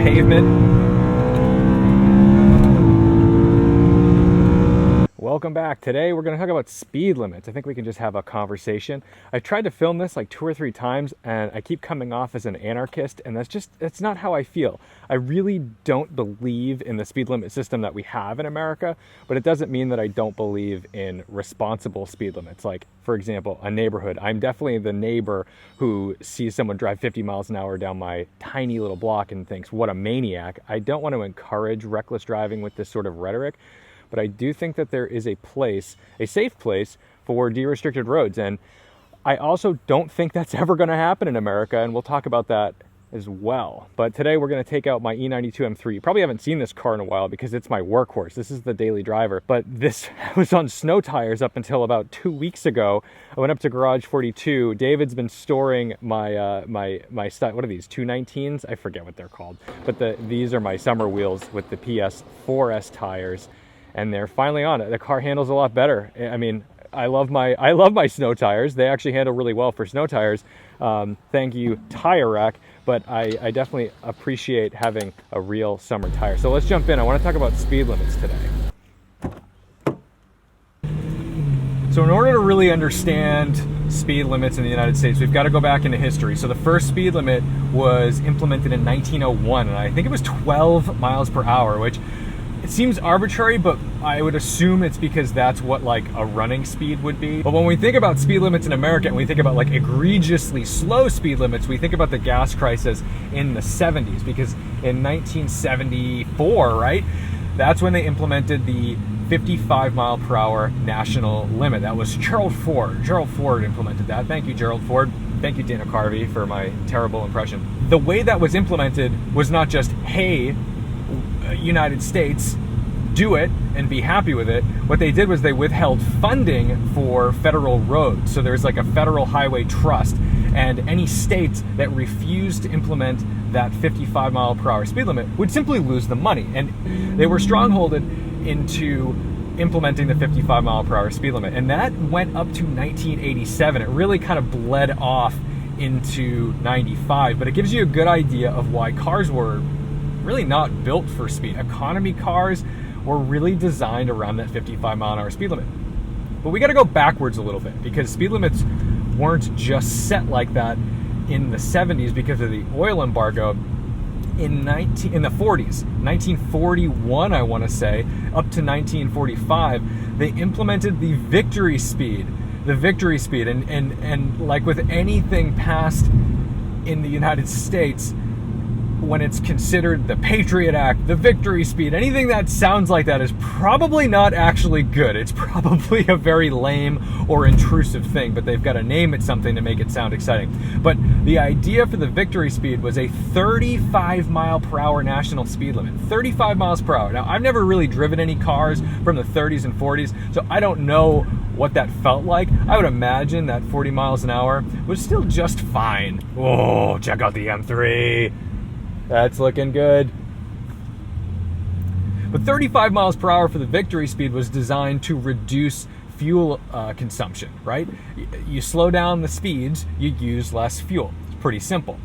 pavement. Welcome back. Today we're going to talk about speed limits. I think we can just have a conversation. I've tried to film this like 2 or 3 times and I keep coming off as an anarchist, and that's not how I feel. I really don't believe in the speed limit system that we have in America, but it doesn't mean that I don't believe in responsible speed limits. Like, for example, a neighborhood. I'm definitely the neighbor who sees someone drive 50 miles an hour down my tiny little block and thinks, what a maniac. I don't want to encourage reckless driving with this sort of rhetoric. But I do think that there is a place, a safe place for de-restricted roads. And I also don't think that's ever going to happen in America, and we'll talk about that as well. But today we're going to take out my E92 M3. You probably haven't seen this car in a while because it's my workhorse. This is the daily driver. But this was on snow tires up until about 2 weeks ago. I went up to Garage 42. David's been storing my what are these, 219s? I forget what they're called. But these are my summer wheels with the PS 4S tires. And they're finally on it. The car handles a lot better. I mean, I love my snow tires. They actually handle really well for snow tires. Thank you, Tire Rack. But I definitely appreciate having a real summer tire. So let's jump in. I want to talk about speed limits today. So in order to really understand speed limits in the United States, we've got to go back into history. So the first speed limit was implemented in 1901, and I think it was 12 miles per hour, which it seems arbitrary, but I would assume it's because that's what like a running speed would be. But when we think about speed limits in America and we think about like egregiously slow speed limits, we think about the gas crisis in the 70s, because in 1974, right, that's when they implemented the 55 mile per hour national limit. That was Gerald Ford. Gerald Ford implemented that. Thank you, Gerald Ford. Thank you, Dana Carvey, for my terrible impression. The way that was implemented was not just, hey, United States, do it and be happy with it. What they did was they withheld funding for federal roads. So there's like a federal highway trust, and any states that refused to implement that 55 mile per hour speed limit would simply lose the money. And they were strongholded into implementing the 55 mile per hour speed limit. And that went up to 1987. It really kind of bled off into 95, but it gives you a good idea of why cars were really not built for speed. Economy cars were really designed around that 55 mile an hour speed limit. But we got to go backwards a little bit, because speed limits weren't just set like that in the 70s because of the oil embargo. In the 40s, 1941, I want to say, up to 1945, they implemented the victory speed. And like with anything passed in the United States, when it's considered the Patriot Act, the victory speed, anything that sounds like that is probably not actually good. It's probably a very lame or intrusive thing, but they've got to name it something to make it sound exciting. But the idea for the victory speed was a 35 mile per hour national speed limit. 35 miles per hour. Now, I've never really driven any cars from the 30s and 40s, so I don't know what that felt like. I would imagine that 40 miles an hour was still just fine. Oh, check out the M3. That's looking good. But 35 miles per hour for the victory speed was designed to reduce fuel consumption, right? You slow down the speeds, you use less fuel. It's pretty simple.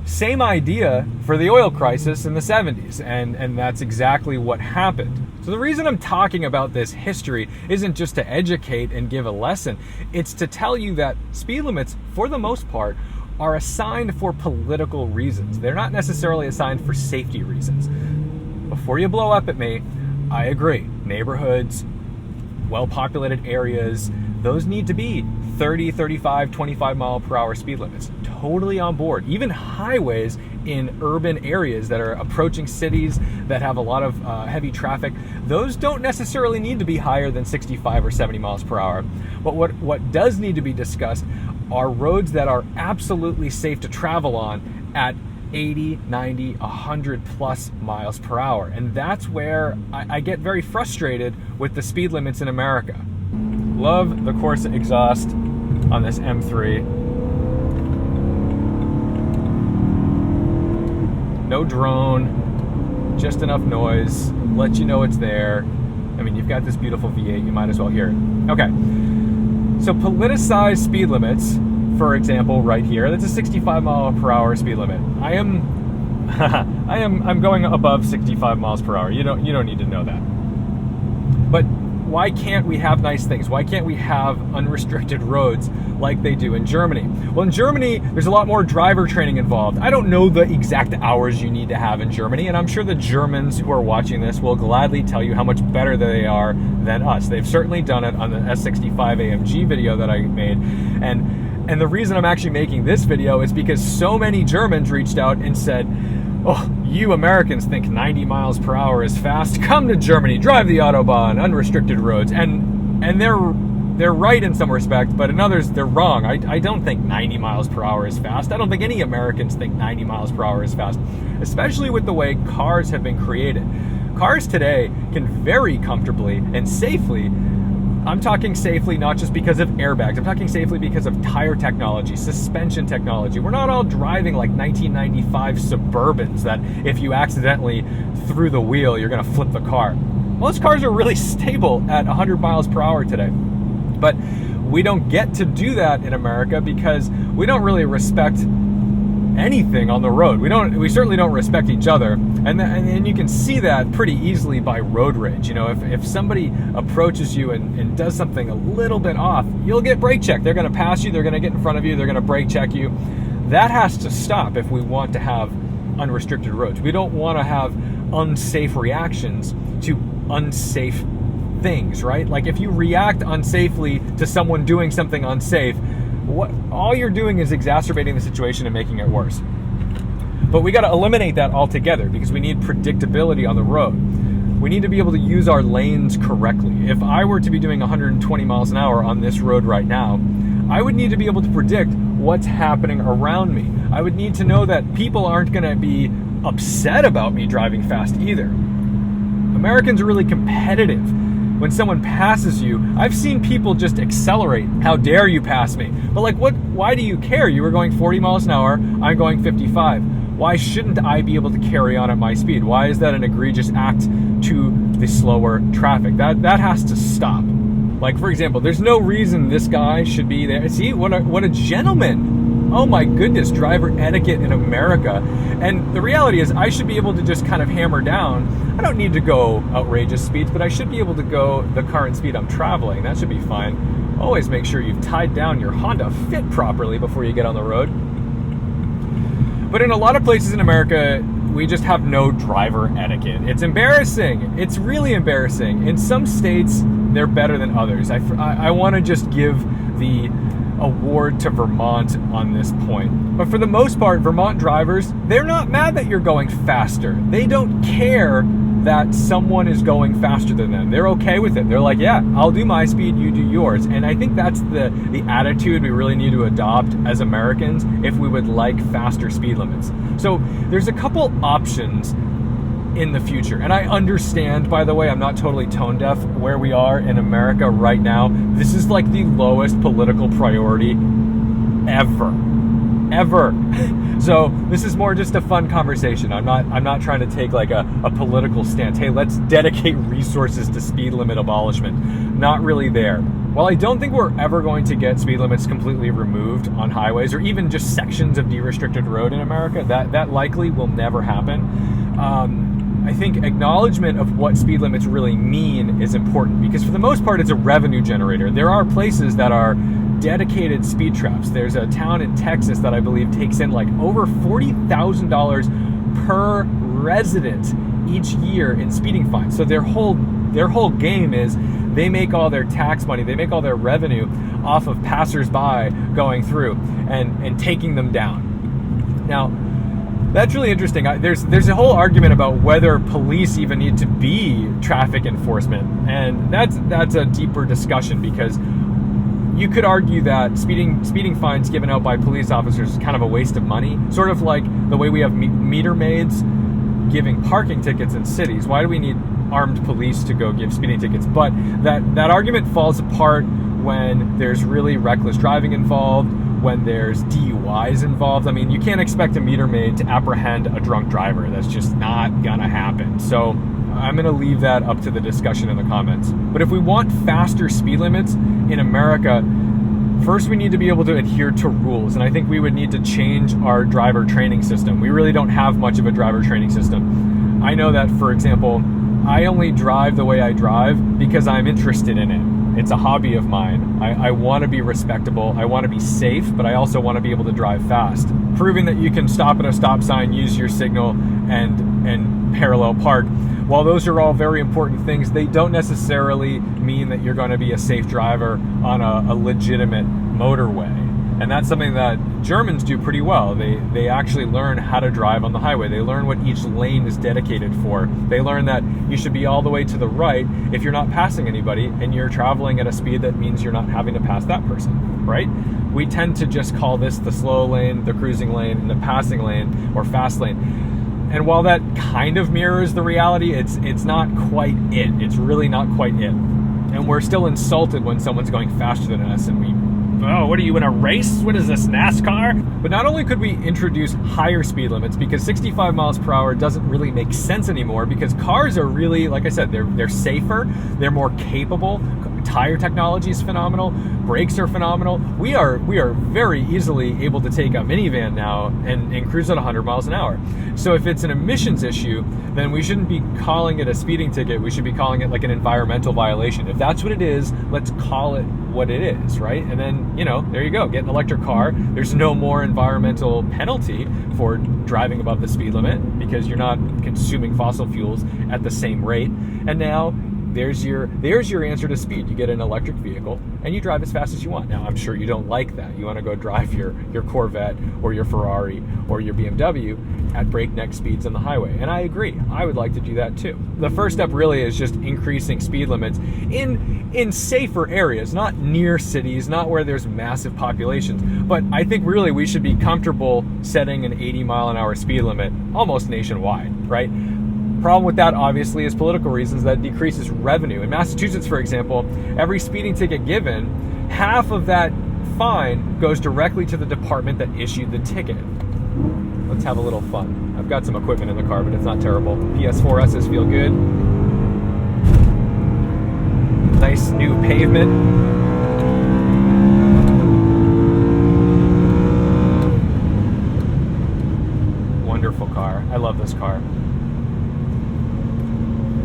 Same idea for the oil crisis in the 70s, and that's exactly what happened. So the reason I'm talking about this history isn't just to educate and give a lesson. It's to tell you that speed limits, for the most part, are assigned for political reasons. They're not necessarily assigned for safety reasons. Before you blow up at me, I agree. Neighborhoods, well-populated areas, those need to be 30, 35, 25 mile per hour speed limits. Totally on board. Even highways in urban areas that are approaching cities that have a lot of heavy traffic, those don't necessarily need to be higher than 65 or 70 miles per hour. But what does need to be discussed are roads that are absolutely safe to travel on at 80, 90, 100 plus miles per hour. And that's where I get very frustrated with the speed limits in America. Love the Corsa exhaust on this M3. No drone, just enough noise, let you know it's there. I mean, you've got this beautiful V8, you might as well hear it. Okay, so politicized speed limits, for example, right here, that's a 65 mile per hour speed limit. I am I'm going above 65 miles per hour. You don't need to know that. But why can't we have nice things? Why can't we have unrestricted roads like they do in Germany? Well, in Germany, there's a lot more driver training involved. I don't know the exact hours you need to have in Germany, and I'm sure the Germans who are watching this will gladly tell you how much better they are than us. They've certainly done it on the S65 AMG video that I made. And the reason I'm actually making this video is because so many Germans reached out and said, oh, you Americans think 90 miles per hour is fast? Come to Germany, drive the Autobahn, unrestricted roads. And they're right in some respect, but in others they're wrong. I don't think 90 miles per hour is fast. I don't think any Americans think 90 miles per hour is fast, especially with the way cars have been created. Cars today can very comfortably and safely, I'm talking safely not just because of airbags, I'm talking safely because of tire technology, suspension technology. We're not all driving like 1995 Suburbans that if you accidentally threw the wheel, you're gonna flip the car. Most cars are really stable at 100 miles per hour today. But we don't get to do that in America because we don't really respect anything on the road. We certainly don't respect each other, and you can see that pretty easily by road rage. You know, if somebody approaches you and does something a little bit off, you'll get brake checked. They're going to pass you, they're going to get in front of you, they're going to brake check you. That has to stop if we want to have unrestricted roads. We don't want to have unsafe reactions to unsafe things, right? Like if you react unsafely to someone doing something unsafe, all you're doing is exacerbating the situation and making it worse. But we got to eliminate that altogether because we need predictability on the road. We need to be able to use our lanes correctly. If I were to be doing 120 miles an hour on this road right now, I would need to be able to predict what's happening around me. I would need to know that people aren't going to be upset about me driving fast either. Americans are really competitive. When someone passes you, I've seen people just accelerate. How dare you pass me? But like, why do you care? You were going 40 miles an hour, I'm going 55. Why shouldn't I be able to carry on at my speed? Why is that an egregious act to the slower traffic? That has to stop. Like, for example, there's no reason this guy should be there. See, what a gentleman. Oh my goodness, driver etiquette in America. And the reality is I should be able to just kind of hammer down. I don't need to go outrageous speeds, but I should be able to go the current speed I'm traveling. That should be fine. Always make sure you've tied down your Honda Fit properly before you get on the road. But in a lot of places in America, we just have no driver etiquette. It's embarrassing. It's really embarrassing. In some states, they're better than others. I want to just give the award to Vermont on this point. But for the most part, Vermont drivers, they're not mad that you're going faster. They don't care that someone is going faster than them. They're okay with it. They're like, yeah, I'll do my speed, you do yours. And I think that's the attitude we really need to adopt as Americans if we would like faster speed limits. So there's a couple options in the future. And I understand, by the way, I'm not totally tone deaf where we are in America right now. This is like the lowest political priority ever. So this is more just a fun conversation. I'm not trying to take like a political stance. Hey, let's dedicate resources to speed limit abolishment. Not really there. While I don't think we're ever going to get speed limits completely removed on highways or even just sections of de-restricted road in America, that likely will never happen. I think acknowledgement of what speed limits really mean is important because for the most part, it's a revenue generator. There are places that are dedicated speed traps. There's a town in Texas that I believe takes in like over $40,000 per resident each year in speeding fines. So their whole game is they make all their tax money, they make all their revenue off of passersby going through and taking them down. Now, that's really interesting. There's a whole argument about whether police even need to be traffic enforcement, and that's a deeper discussion because you could argue that speeding fines given out by police officers is kind of a waste of money, sort of like the way we have meter maids giving parking tickets in cities. Why do we need armed police to go give speeding tickets? But that argument falls apart when there's really reckless driving involved, when there's DUIs involved. I mean, you can't expect a meter maid to apprehend a drunk driver. That's just not gonna happen. So I'm gonna leave that up to the discussion in the comments. But if we want faster speed limits in America, First, we need to be able to adhere to rules, and I think we would need to change our driver training system. We really don't have much of a driver training system. I know that, for example, I only drive the way I drive because I'm interested in it. It's a hobby of mine. I want to be respectable, I want to be safe, but I also want to be able to drive fast. Proving that you can stop at a stop sign, use your signal, and parallel park, while those are all very important things, they don't necessarily mean that you're going to be a safe driver on a legitimate motorway. And that's something that Germans do pretty well. They actually learn how to drive on the highway. They learn what each lane is dedicated for. They learn that you should be all the way to the right if you're not passing anybody and you're traveling at a speed that means you're not having to pass that person, right? We tend to just call this the slow lane, the cruising lane, and the passing lane or fast lane. And while that kind of mirrors the reality, it's not quite it. It's really not quite it. And we're still insulted when someone's going faster than us and oh, what are you, in a race? What is this, NASCAR? But not only could we introduce higher speed limits, because 65 miles per hour doesn't really make sense anymore, because cars are really, like I said, they're safer, they're more capable. Tire technology is phenomenal. Brakes are phenomenal. We are very easily able to take a minivan now and cruise at 100 miles an hour. So if it's an emissions issue, then we shouldn't be calling it a speeding ticket. We should be calling it like an environmental violation. If that's what it is, let's call it what it is, right? And then, there you go. Get an electric car. There's no more environmental penalty for driving above the speed limit because you're not consuming fossil fuels at the same rate. And now there's your answer to speed. You get an electric vehicle and you drive as fast as you want. Now, I'm sure you don't like that. You want to go drive your Corvette or your Ferrari or your BMW at breakneck speeds on the highway. And I agree. I would like to do that too. The first step really is just increasing speed limits in safer areas, not near cities, not where there's massive populations. But I think really we should be comfortable setting an 80 mile an hour speed limit almost nationwide, right? Problem with that, obviously, is political reasons. That decreases revenue. In Massachusetts, for example, every speeding ticket given, half of that fine goes directly to the department that issued the ticket. Let's have a little fun. I've got some equipment in the car, but it's not terrible. PS4Ss feel good. Nice new pavement. Wonderful car. I love this car.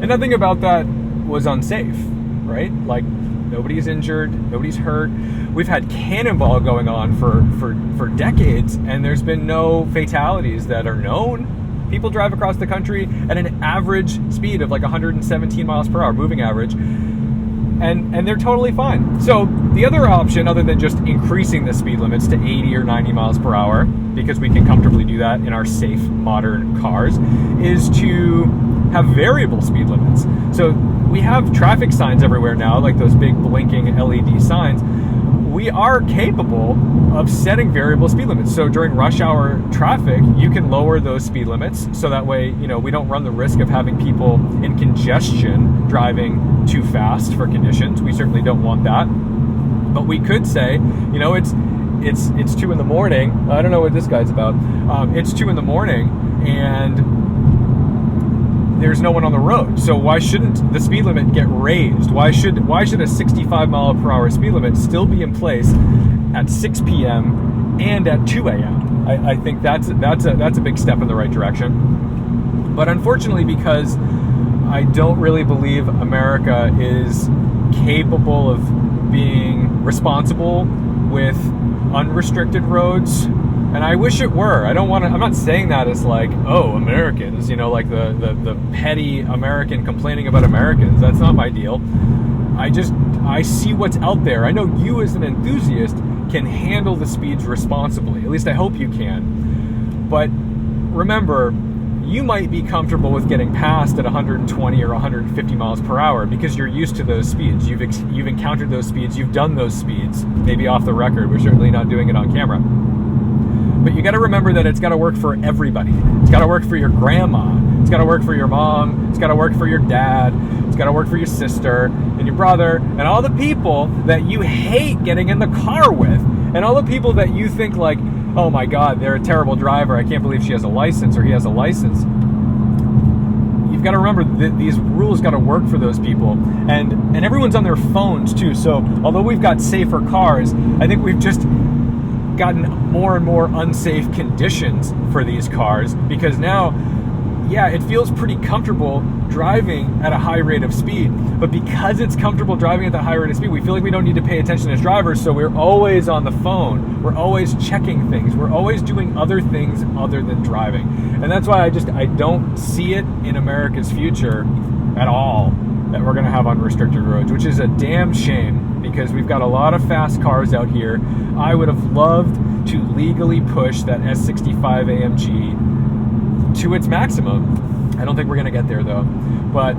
And nothing about that was unsafe, right? Like, nobody's injured, nobody's hurt. We've had cannonball going on for decades, and there's been no fatalities that are known. People drive across the country at an average speed of like 117 miles per hour, moving average, and they're totally fine. So the other option, other than just increasing the speed limits to 80 or 90 miles per hour, because we can comfortably do that in our safe, modern cars, is to have variable speed limits. So we have traffic signs everywhere now, like those big blinking LED signs. We are capable of setting variable speed limits. So during rush hour traffic, you can lower those speed limits so that way, we don't run the risk of having people in congestion driving too fast for conditions. We certainly don't want that. But we could say, it's 2 in the morning. I don't know what this guy's about. It's 2 in the morning and there's no one on the road. So why shouldn't the speed limit get raised? Why should a 65 mile per hour speed limit still be in place at 6 p.m. and at 2 a.m.? I think that's a big step in the right direction. But unfortunately, because I don't really believe America is capable of being responsible with unrestricted roads, and I wish it were. I'm not saying that as like, oh, Americans, like the petty American complaining about Americans. That's not my deal. I see what's out there. I know you as an enthusiast can handle the speeds responsibly. At least I hope you can. But remember, you might be comfortable with getting past at 120 or 150 miles per hour because you're used to those speeds. You've encountered those speeds. You've done those speeds. Maybe off the record. We're certainly not doing it on camera. But you got to remember that it's got to work for everybody. It's got to work for your grandma. It's got to work for your mom. It's got to work for your dad. It's got to work for your sister and your brother and all the people that you hate getting in the car with, and all the people that you think like, oh my God, they're a terrible driver. I can't believe she has a license or he has a license. You've got to remember that these rules got to work for those people, and everyone's on their phones too. So although we've got safer cars, I think we've just gotten more and more unsafe conditions for these cars, because now, yeah, it feels pretty comfortable driving at a high rate of speed, but because it's comfortable driving at that high rate of speed, we feel like we don't need to pay attention as drivers, so we're always on the phone, we're always checking things, we're always doing other things other than driving. And that's why I don't see it in America's future at all that we're going to have unrestricted roads, which is a damn shame, because we've got a lot of fast cars out here. I would have loved to legally push that S65 AMG to its maximum. I don't think we're going to get there though. But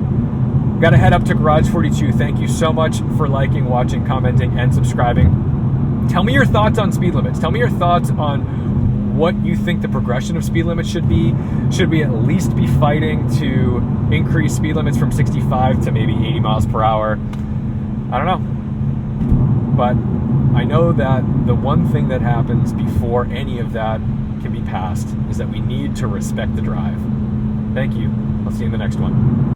got to head up to Garage 42. Thank you so much for liking, watching, commenting, and subscribing. Tell me your thoughts on speed limits. Tell me your thoughts on what you think the progression of speed limits should be. Should we at least be fighting to increase speed limits from 65 to maybe 80 miles per hour? I don't know. But I know that the one thing that happens before any of that can be passed is that we need to respect the drive. Thank you. I'll see you in the next one.